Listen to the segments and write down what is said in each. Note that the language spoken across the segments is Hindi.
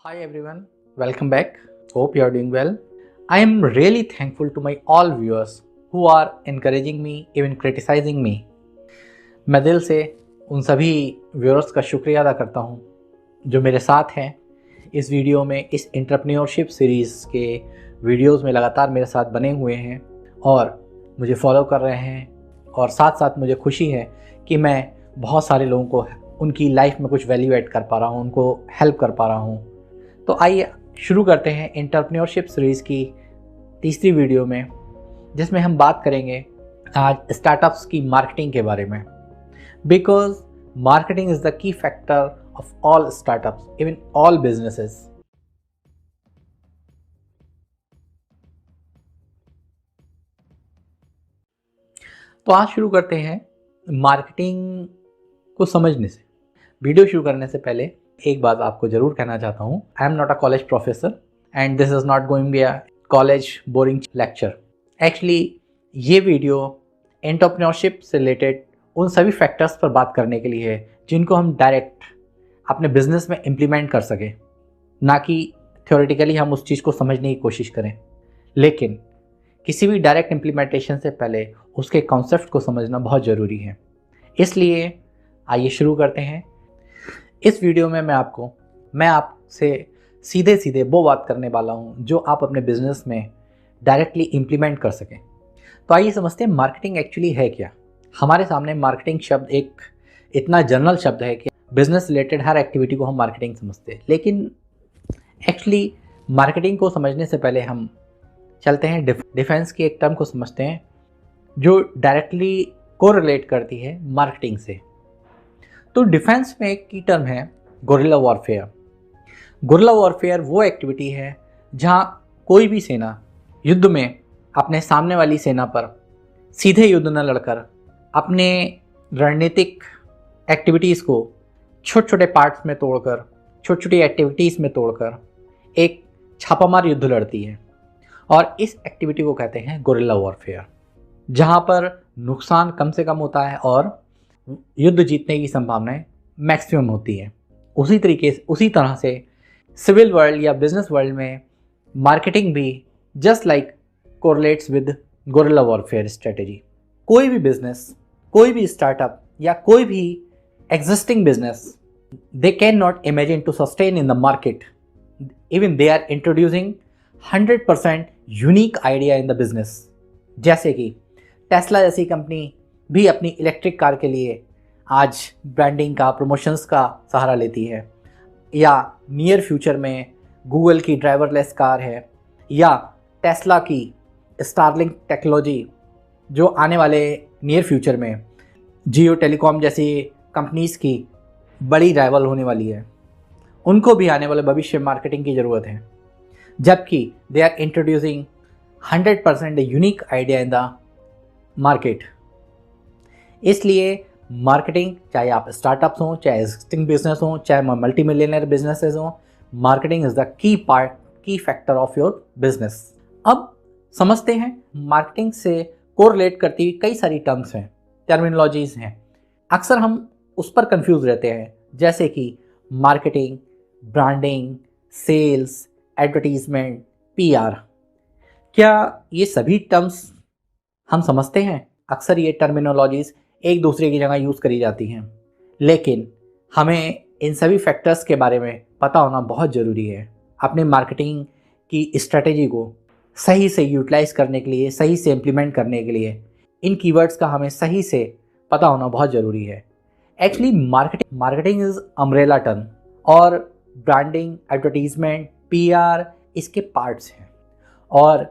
Hi everyone, welcome back. Hope you are doing well. I am really thankful to my all viewers who are encouraging me, even criticizing me. मैं दिल से उन सभी व्यूअर्स का शुक्रिया अदा करता हूँ जो मेरे साथ हैं इस वीडियो में, इस एंटरप्रेन्योरशिप सीरीज़ के वीडियोस में लगातार मेरे साथ बने हुए हैं और मुझे फॉलो कर रहे हैं। और साथ साथ मुझे खुशी है कि मैं बहुत सारे लोगों को उनकी लाइफ में कुछ वैल्यू ऐड कर पा रहा हूँ, उनको हेल्प कर पा रहा हूँ। तो आइए शुरू करते हैं एंटरप्रेन्योरशिप सीरीज़ की तीसरी वीडियो में, जिसमें हम बात करेंगे आज स्टार्टअप्स की मार्केटिंग के बारे में। Because marketing is the key factor of all startups, even all businesses. तो आज शुरू करते हैं मार्केटिंग को समझने से। वीडियो शुरू करने से पहले एक बात आपको ज़रूर कहना चाहता हूँ, I am not a college professor and this is not going be a college boring lecture. Actually ये वीडियो एंटरप्रेन्योरशिप से रिलेटेड उन सभी फैक्टर्स पर बात करने के लिए है जिनको हम डायरेक्ट अपने बिजनेस में इम्प्लीमेंट कर सकें, ना कि थ्योरेटिकली हम उस चीज़ को समझने की कोशिश करें। लेकिन किसी भी डायरेक्ट इम्प्लीमेंटेशन से पहले उसके कॉन्सेप्ट को समझना बहुत ज़रूरी है। इसलिए आइए शुरू करते हैं। इस वीडियो में मैं आपसे सीधे सीधे वो बात करने वाला हूँ जो आप अपने बिजनेस में डायरेक्टली इम्प्लीमेंट कर सकें। तो आइए समझते हैं मार्केटिंग एक्चुअली है क्या। हमारे सामने मार्केटिंग शब्द एक इतना जनरल शब्द है कि बिजनेस रिलेटेड हर एक्टिविटी को हम मार्केटिंग समझते हैं। लेकिन एक्चुअली मार्केटिंग को समझने से पहले हम चलते हैं डिफेंस की एक टर्म को समझते हैं जो डायरेक्टली कोरिलेट करती है मार्केटिंग से। तो डिफेंस में एक की टर्म है गोरिल्ला वॉरफेयर। गोरिल्ला वॉरफेयर वो एक्टिविटी है जहां कोई भी सेना युद्ध में अपने सामने वाली सेना पर सीधे युद्ध न लड़कर अपने रणनीतिक एक्टिविटीज़ को छोटे छोटे पार्ट्स में तोड़कर, छोटी छोटी एक्टिविटीज़ में तोड़कर एक छापामार युद्ध लड़ती है। और इस एक्टिविटी को कहते हैं गोरिल्ला वॉरफेयर, जहां पर नुकसान कम से कम होता है और युद्ध जीतने की संभावनाएं मैक्सिमम होती है। उसी तरह से सिविल वर्ल्ड या बिजनेस वर्ल्ड में मार्केटिंग भी just like correlates with gorilla warfare strategy. कोई भी बिजनेस, कोई भी स्टार्टअप या कोई भी existing business, they can not imagine to sustain in the market even they are introducing 100% unique idea in the business. जैसे कि टेस्ला जैसी कंपनी भी अपनी इलेक्ट्रिक कार के लिए आज ब्रांडिंग का, प्रमोशंस का सहारा लेती है, या नियर फ्यूचर में गूगल की ड्राइवरलेस कार है, या टेस्ला की स्टारलिंक टेक्नोलॉजी जो आने वाले नियर फ्यूचर में जियो टेलीकॉम जैसी कंपनीज़ की बड़ी राइवल होने वाली है। उनको भी आने वाले भविष्य में मार्केटिंग की ज़रूरत है, जबकि they are introducing 100% unique idea in the market. इसलिए मार्केटिंग, चाहे आप स्टार्टअप्स हों, चाहे एग्जिस्टिंग बिजनेस हों, चाहे मल्टी मिलियनर बिजनेसेस हों, marketing is the key factor of your business. अब समझते हैं मार्केटिंग से कोरिलेट करती हुई कई सारी टर्म्स हैं, टर्मिनोलॉजीज़ हैं। अक्सर हम उस पर कंफ्यूज रहते हैं, जैसे कि marketing, branding, sales, advertisement, PR। क्या ये सभी टर्म्स हम समझते हैं? अक्सर ये टर्मिनोलॉजीज़ एक दूसरे की जगह यूज़ करी जाती हैं, लेकिन हमें इन सभी फैक्टर्स के बारे में पता होना बहुत ज़रूरी है। अपने मार्केटिंग की स्ट्रेटेजी को सही से यूटिलाइज करने के लिए, सही से इम्प्लीमेंट करने के लिए इन कीवर्ड्स का हमें सही से पता होना बहुत ज़रूरी है। Actually marketing is umbrella term, और ब्रांडिंग, एडवर्टीजमेंट, PR इसके पार्ट्स हैं। और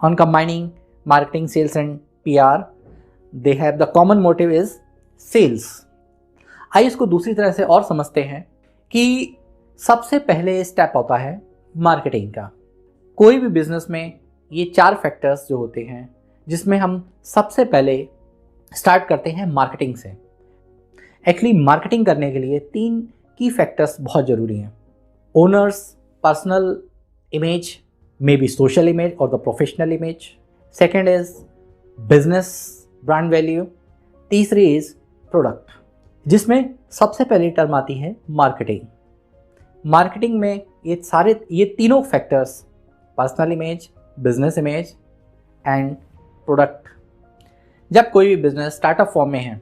on combining marketing, sales and PR, they have the common motive is sales। आइए इसको दूसरी तरह से और समझते हैं कि सबसे पहले स्टेप होता है मार्केटिंग का। कोई भी बिजनेस में ये 4 फैक्टर्स जो होते हैं, जिसमें हम सबसे पहले स्टार्ट करते हैं मार्केटिंग से। एक्चुअली मार्केटिंग करने के लिए 3 की फैक्टर्स बहुत ज़रूरी हैं। Owners personal image, may be social image और the professional image. Second is business brand value. तीसरी इज प्रोडक्ट, जिसमें सबसे पहली टर्म आती है मार्केटिंग। मार्केटिंग में ये तीनों factors, personal image, business image and product, जब कोई भी बिजनेस स्टार्टअप फॉर्म में है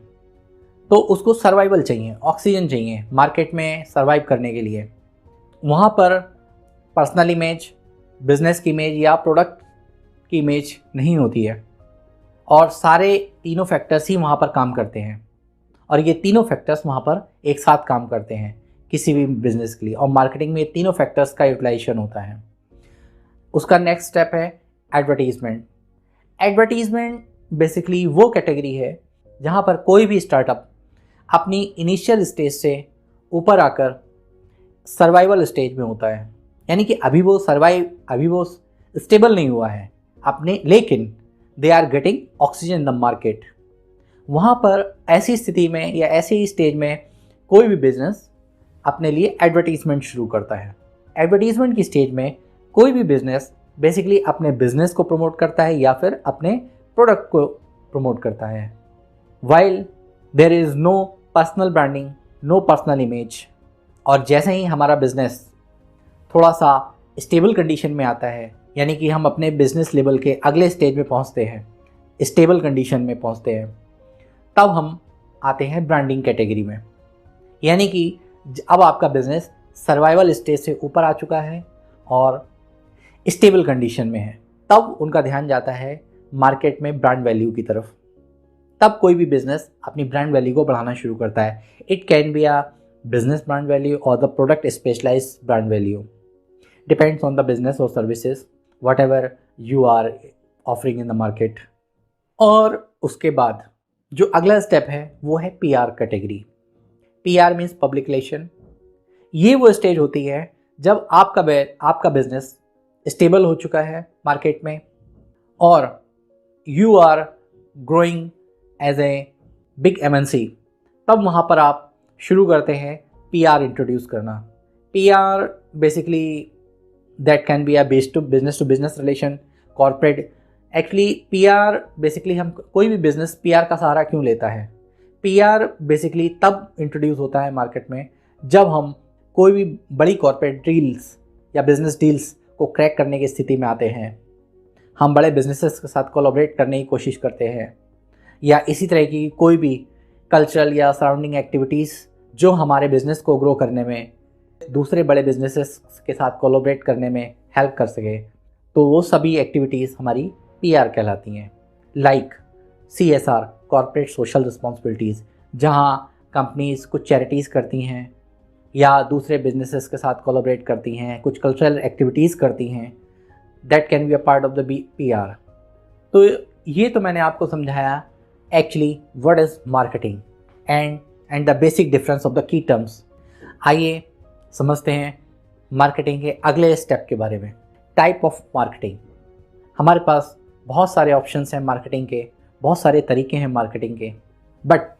तो उसको सर्वाइवल चाहिए, ऑक्सीजन चाहिए मार्केट में सर्वाइव करने के लिए। वहाँ पर पर्सनल इमेज, बिजनेस की इमेज या प्रोडक्ट की इमेज नहीं होती है, और सारे तीनों फैक्टर्स ही वहाँ पर काम करते हैं, और ये तीनों फैक्टर्स वहाँ पर एक साथ काम करते हैं किसी भी बिजनेस के लिए, और मार्केटिंग में ये तीनों फैक्टर्स का यूटिलाइजेशन होता है। उसका नेक्स्ट स्टेप है एडवर्टीजमेंट। एडवर्टीजमेंट बेसिकली वो कैटेगरी है जहाँ पर कोई भी स्टार्टअप अपनी इनिशियल स्टेज से ऊपर आकर सर्वाइवल स्टेज में होता है, यानी कि अभी वो स्टेबल नहीं हुआ है अपने, लेकिन they are getting oxygen in the market. वहाँ पर ऐसी स्थिति में या ऐसे ही स्टेज में कोई भी बिजनेस अपने लिए एडवर्टीजमेंट शुरू करता है। एडवर्टीजमेंट की स्टेज में कोई भी बिजनेस बेसिकली अपने बिजनेस को प्रमोट करता है या फिर अपने प्रोडक्ट को प्रमोट करता है। While there is no personal branding, no personal image, और जैसे ही हमारा बिजनेस थोड़ा सा स्टेबल कंडीशन में आता है, यानी कि हम अपने बिजनेस लेवल के अगले स्टेज में पहुंचते हैं, स्टेबल कंडीशन में पहुंचते हैं, तब हम आते हैं ब्रांडिंग कैटेगरी में। यानी कि अब आपका बिजनेस सर्वाइवल स्टेज से ऊपर आ चुका है और स्टेबल कंडीशन में है, तब उनका ध्यान जाता है मार्केट में ब्रांड वैल्यू की तरफ। तब कोई भी बिजनेस अपनी ब्रांड वैल्यू को बढ़ाना शुरू करता है। It can be a business brand value और the product specialized brand value, depends on the business और services whatever you are offering in the market. और उसके बाद जो अगला स्टेप है वो है PR category. PR means public relation. ये वो स्टेज होती है जब आपका बिजनेस स्टेबल हो चुका है मार्केट में और you are growing as a big MNC, तब वहाँ पर आप शुरू करते हैं PR इंट्रोड्यूस करना। PR basically that can be a based to business relation, corporate. Actually PR basically हम कोई भी बिजनेस PR का सहारा क्यों लेता है? PR बेसिकली तब इंट्रोड्यूस होता है मार्केट में जब हम कोई भी बड़ी कॉर्पोरेट डील्स या बिजनेस डील्स को क्रैक करने की स्थिति में आते हैं, हम बड़े बिजनेसेस के साथ कोलैबोरेट करने की कोशिश करते हैं, या इसी तरह की कोई भी कल्चरल या सराउंडिंग एक्टिविटीज़ जो हमारे बिजनेस को ग्रो करने में, दूसरे बड़े बिजनेसेस के साथ कोलैबोरेट करने में हेल्प कर सके, तो वो सभी एक्टिविटीज़ हमारी PR कहलाती हैं। Like CSR, corporate social responsibilities, जहाँ कंपनीज़ कुछ चैरिटीज़ करती हैं या दूसरे बिजनेसेस के साथ कोलैबोरेट करती हैं, कुछ कल्चरल एक्टिविटीज़ करती हैं, that can be a part of the PR। तो ये तो मैंने आपको समझाया actually what is marketing and the basic difference of the key terms. आइए समझते हैं मार्केटिंग के अगले स्टेप के बारे में, टाइप ऑफ मार्केटिंग। हमारे पास बहुत सारे ऑप्शंस हैं मार्केटिंग के, बहुत सारे तरीके हैं मार्केटिंग के, but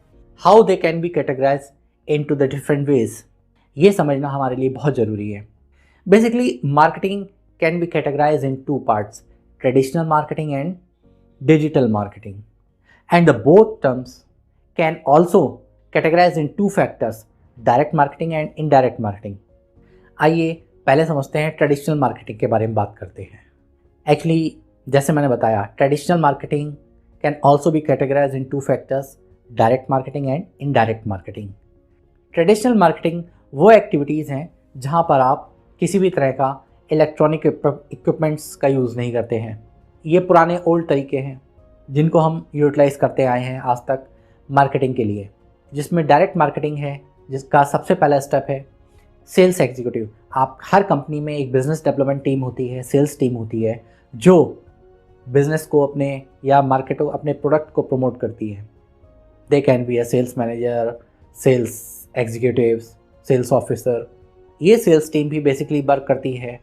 how they can be categorize into the different ways, ये समझना हमारे लिए बहुत ज़रूरी है। Basically marketing can be categorize in 2 parts, traditional marketing and digital marketing, and the both terms can also categorize in 2 factors, direct marketing and indirect marketing। आइए पहले समझते हैं ट्रेडिशनल मार्केटिंग के बारे में बात करते हैं। एक्चुअली जैसे मैंने बताया, traditional marketing can also be categorize in 2 factors, direct marketing and indirect marketing. Traditional marketing वो एक्टिविटीज़ हैं जहाँ पर आप किसी भी तरह का इलेक्ट्रॉनिक इक्विपमेंट्स का यूज़ नहीं करते हैं। ये पुराने ओल्ड तरीके हैं जिनको हम यूटिलाइज़ करते आए हैं आज तक मार्केटिंग के लिए, जिसमें डायरेक्ट मार्केटिंग है, जिसका सबसे पहला स्टेप है सेल्स एग्जीक्यूटिव। आप हर कंपनी में एक बिजनेस डेवलपमेंट टीम होती है, सेल्स टीम होती है, जो बिजनेस को अपने या मार्केट को, अपने प्रोडक्ट को प्रमोट करती है। They can be a sales manager, sales executives, sales officer. ये सेल्स टीम भी बेसिकली वर्क करती है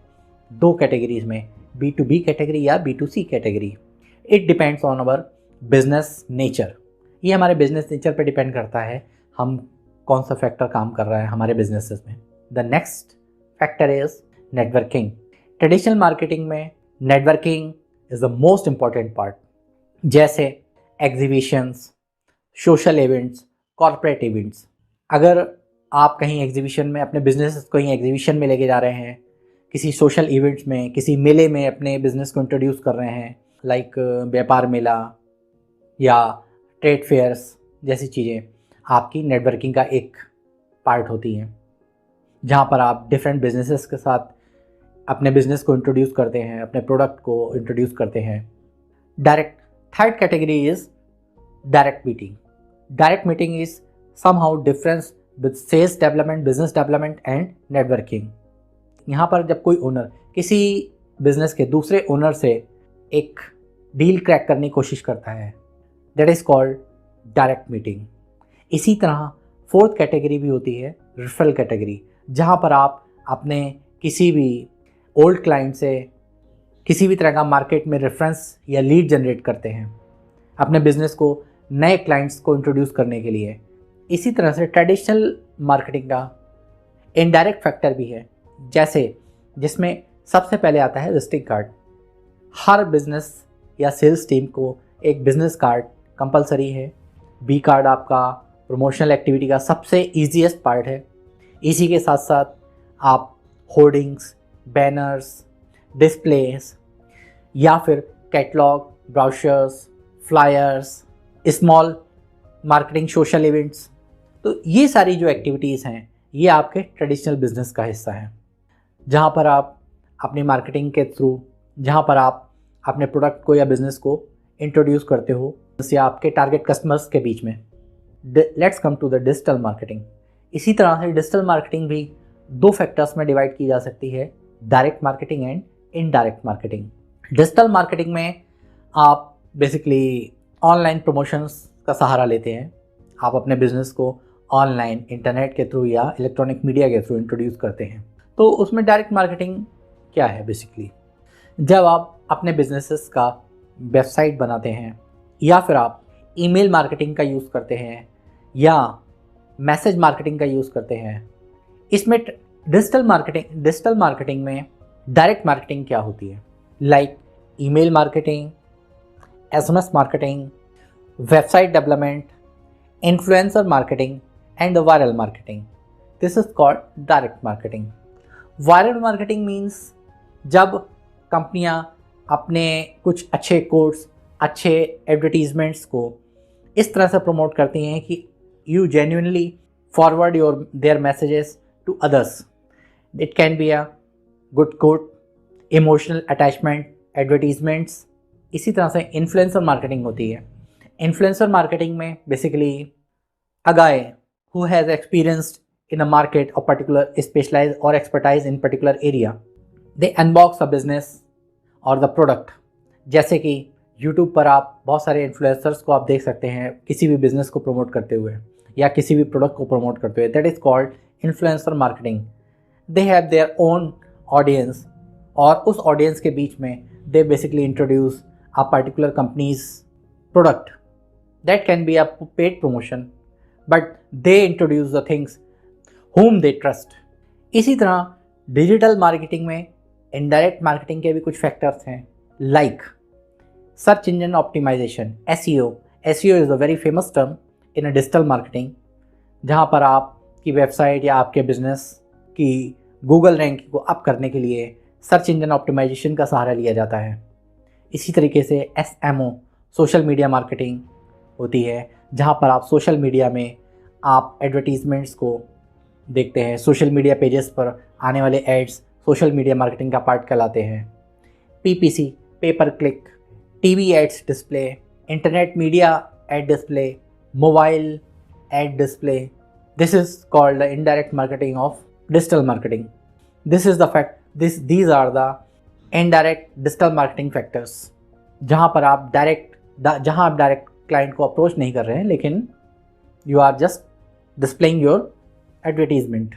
2 कैटेगरीज में, B2B कैटेगरी या B2C category. It depends on our business nature. ये हमारे बिजनेस नेचर पे डिपेंड करता है हम कौन सा फैक्टर काम कर रहा है हमारे बिजनेसेस में। The next factor is networking. Traditional marketing में networking is the most important part, जैसे exhibitions, social events, corporate events. अगर आप कहीं एग्जीबिशन में अपने बिजनेस को कहीं एग्जीबिशन में लेके जा रहे हैं, किसी सोशल इवेंट्स में, किसी मेले में अपने बिजनेस को इंट्रोड्यूस कर रहे हैं, लाइक व्यापार मेला या ट्रेड फेयर्स जैसी चीज़ें आपकी नेटवर्किंग का एक पार्ट होती हैं, जहाँ पर आप डिफरेंट बिजनेसेस के साथ अपने बिजनेस को इंट्रोड्यूस करते हैं, अपने प्रोडक्ट को इंट्रोड्यूस करते हैं। Direct third category is direct meeting. Direct meeting is somehow difference with sales development, business development and networking। यहाँ पर जब कोई ओनर किसी बिजनेस के दूसरे ओनर से एक डील क्रैक करने की कोशिश करता है, that is called direct meeting. इसी तरह फोर्थ कैटेगरी भी होती है रेफरल कैटेगरी, जहाँ पर आप अपने किसी भी ओल्ड क्लाइंट से किसी भी तरह का मार्केट में रेफरेंस या लीड जनरेट करते हैं अपने बिजनेस को नए क्लाइंट्स को इंट्रोड्यूस करने के लिए। इसी तरह से ट्रेडिशनल मार्केटिंग का इनडायरेक्ट फैक्टर भी है, जैसे जिसमें सबसे पहले आता है विजिटिंग कार्ड। हर बिजनेस या सेल्स टीम को एक बिजनेस कार्ड कंपलसरी है। बी कार्ड आपका प्रमोशनल एक्टिविटी का सबसे ईजीएस्ट पार्ट है। इसी के साथ साथ आप होर्डिंग्स, बैनर्स, डिस्प्लेस या फिर catalogue, brochures, flyers, small marketing, social events, तो ये सारी जो एक्टिविटीज़ हैं ये आपके ट्रेडिशनल बिजनेस का हिस्सा है, जहाँ पर आप अपनी मार्केटिंग के थ्रू, जहाँ पर आप अपने प्रोडक्ट को या बिजनेस को इंट्रोड्यूस करते हो या आपके टारगेट कस्टमर्स के बीच में। Let's come to the digital marketing. इसी तरह से डिजिटल मार्केटिंग भी दो फैक्टर्स में डिवाइड की जा सकती है, direct marketing and indirect marketing. Digital marketing में आप बेसिकली ऑनलाइन प्रमोशंस का सहारा लेते हैं। आप अपने बिजनेस को ऑनलाइन, इंटरनेट के थ्रू या इलेक्ट्रॉनिक मीडिया के थ्रू इंट्रोड्यूस करते हैं। तो उसमें डायरेक्ट मार्केटिंग क्या है? बेसिकली जब आप अपने बिजनेसेस का वेबसाइट बनाते हैं या फिर आप ईमेल मार्केटिंग का यूज़ करते हैं या मैसेज मार्केटिंग का यूज़ करते हैं, इसमें डिजिटल मार्केटिंग में डायरेक्ट मार्केटिंग क्या होती है? Like email marketing, SMS marketing, website development, influencer marketing and the viral marketing. This is called direct marketing. Viral marketing means जब कंपनियां अपने कुछ अच्छे कोड्स, अच्छे एडवर्टीजमेंट्स को इस तरह से प्रमोट करती हैं कि you genuinely forward their messages to others. It can be a good quote, emotional attachment, advertisements. इसी तरह से इन्फ्लुएंसर मार्केटिंग होती है। इन्फ्लुएंसर मार्केटिंग में basically a guy who has experienced in a market or particular specialized or expertise in particular area, they unbox a business or the product। जैसे कि YouTube पर आप बहुत सारे इन्फ्लुएंसर्स को आप देख सकते हैं किसी भी बिजनेस को प्रमोट करते हुए या किसी भी प्रोडक्ट को प्रमोट करते हुए। That is called influencer marketing. They have their own audience और उस ऑडियंस के बीच में they basically introduce a particular companies product. That can be a paid promotion, but they introduce the things whom they trust। इसी तरह डिजिटल मार्केटिंग में इनडायरेक्ट मार्केटिंग के भी कुछ फैक्टर्स हैं, like search engine optimisation, SEO। SEO is a very famous term in a digital marketing, जहाँ पर आपकी वेबसाइट या आपके बिजनेस की गूगल रैंकिंग को अप करने के लिए सर्च इंजन ऑप्टिमाइजेशन का सहारा लिया जाता है। इसी तरीके से SMO, सोशल मीडिया मार्केटिंग होती है, जहाँ पर आप सोशल मीडिया में आप एडवर्टीजमेंट्स को देखते हैं। सोशल मीडिया पेजेस पर आने वाले एड्स सोशल मीडिया मार्केटिंग का पार्ट कहलाते हैं। PPC, pay per click, TV ads display, internet media ad display, mobile ad display, this is called the indirect marketing of digital marketing. This is the fact these are the indirect digital marketing factors, जहाँ आप डायरेक्ट क्लाइंट को अप्रोच नहीं कर रहे हैं, लेकिन you are just displaying your advertisement.